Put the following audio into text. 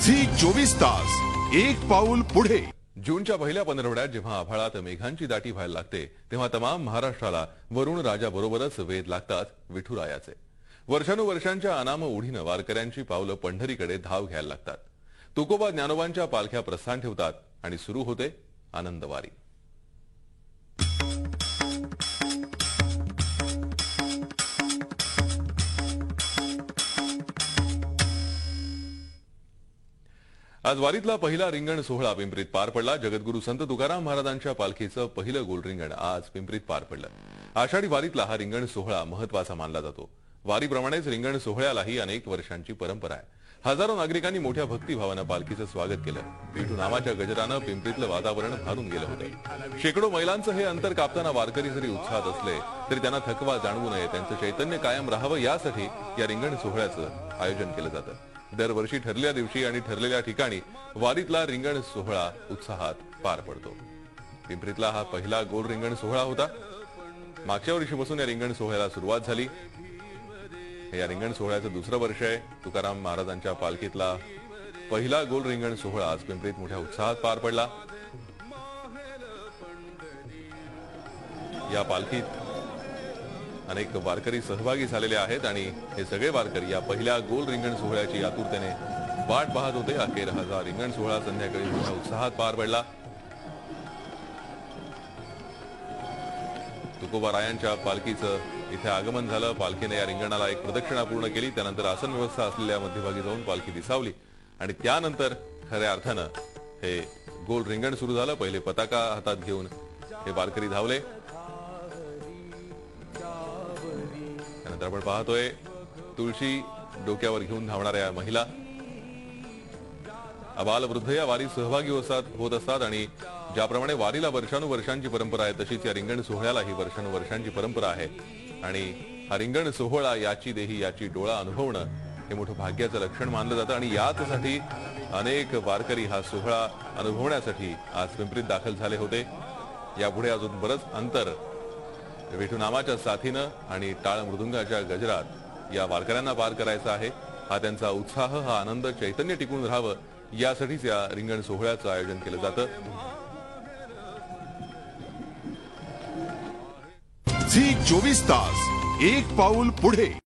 Zee 24 तास एक पाऊल पुढे। जूनच्या पहिल्या पंधरवड्यात जेव्हा आभाळात मेघांची दाटी व्हायला लागते तेव्हा तमाम महाराष्ट्राला वरुण राजाबरोबरच वेध लागतात विठुरायाचे। वर्षानुवर्षांच्या अनाम ओढीनं वारकऱ्यांची पावलं पंढरीकडे धाव घ्यायला लागतात। तुकोबा ज्ञानोबांच्या पालख्या प्रस्थान ठेवतात आणि सुरू होते आनंदवारी। आज वारीतला पहिला रिंगण सोहळा पिंपरीत पार पडला। जगद्गुरू संत तुकाराम महाराजांच्या पालखीचं पहिलं गोल रिंगण आज पिंपरीत पार पडलं। आषाढी वारीतला हा रिंगण सोहळा महत्त्वाचा मानला जातो। वारीप्रमाणेच रिंगण सोहळ्यालाही अनेक वर्षांची परंपरा आहे। हजारो नागरिकांनी मोठ्या भक्तिभावानं पालखीचं स्वागत केलं। विठू नामाच्या गजरानं पिंपरीतलं वातावरण भारून गेलं होतं। शेकडो मैलांचं हे अंतर कापताना वारकरी जरी उत्साहात असले तरी त्यांना थकवा जाणवू नये, त्यांचं चैतन्य कायम राहावं यासाठी या रिंगण सोहळ्याचं आयोजन केलं जातं। दरवर्षी ठरलेल्या दिवशी आणि ठरलेल्या ठिकाणी वारीतला रिंगण सोहळा उत्साहात पार पडतो। पिंपरीतला हा पहिला गोल रिंगण सोहळा होता। मागच्या वर्षीपासून या रिंगण सोहळ्याला सुरुवात झाली। हे या रिंगण सोहळ्याचं दुसरं वर्ष आहे। तुकाराम महाराजांच्या पालखीतला पहिला गोल रिंगण सोहळा आज पिंपरीत मोठ्या उत्साहात पार पडला। या पालखीत अनेक वारकरी सहभागी झालेले आहेत आणि हे सगळे वारकरी या पहिल्या गोल रिंगण सोहळ्याची आतुरतेने वाट पाहत होते। अखेर हा रिंगण सोहळा संध्याकाळी मोठ्या उत्साहात पार पडला। तुकोबा रायांच्या पालखीचं इथे आगमन झालं। पालखीने या रिंगणाला एक प्रदक्षिणा पूर्ण केली, त्यानंतर आसन व्यवस्था असलेल्या मध्यभागी जाऊन पालखी दिसावली आणि त्यानंतर खऱ्या अर्थानं हे गोल रिंगण सुरू झालं। पहिले पताका हातात घेऊन हे वारकरी धावले। त्यानंतर आपण पाहतोय तुळशी डोक्यावर घेऊन धावणाऱ्या महिला, अबाल वृद्ध या वारीत सहभागी होत असतात आणि ज्याप्रमाणे वारीला वर्षानुवर्षांची परंपरा आहे तशीच या रिंगण सोहळ्यालाही वर्षानुवर्षांची परंपरा आहे आणि हा रिंगण सोहळा याची देही याची डोळा अनुभवणं हे मोठं भाग्याचं लक्षण मानलं जातं आणि याचसाठी अनेक वारकरी हा सोहळा अनुभवण्यासाठी आज पिंपरीत दाखल झाले होते। यापुढे अजून बरंच अंतर विठू नामाच्या साथीनं आणि टाळ मृदुंगाच्या गजरात या वारकऱ्यांना पार करायचा आहे। हा त्यांचा उत्साह, हा आनंद, चैतन्य टिकून राहावं यासाठीच या रिंगण सोहळ्याचं आयोजन केलं जातं। झी 24 तास एक पाऊल पुढे।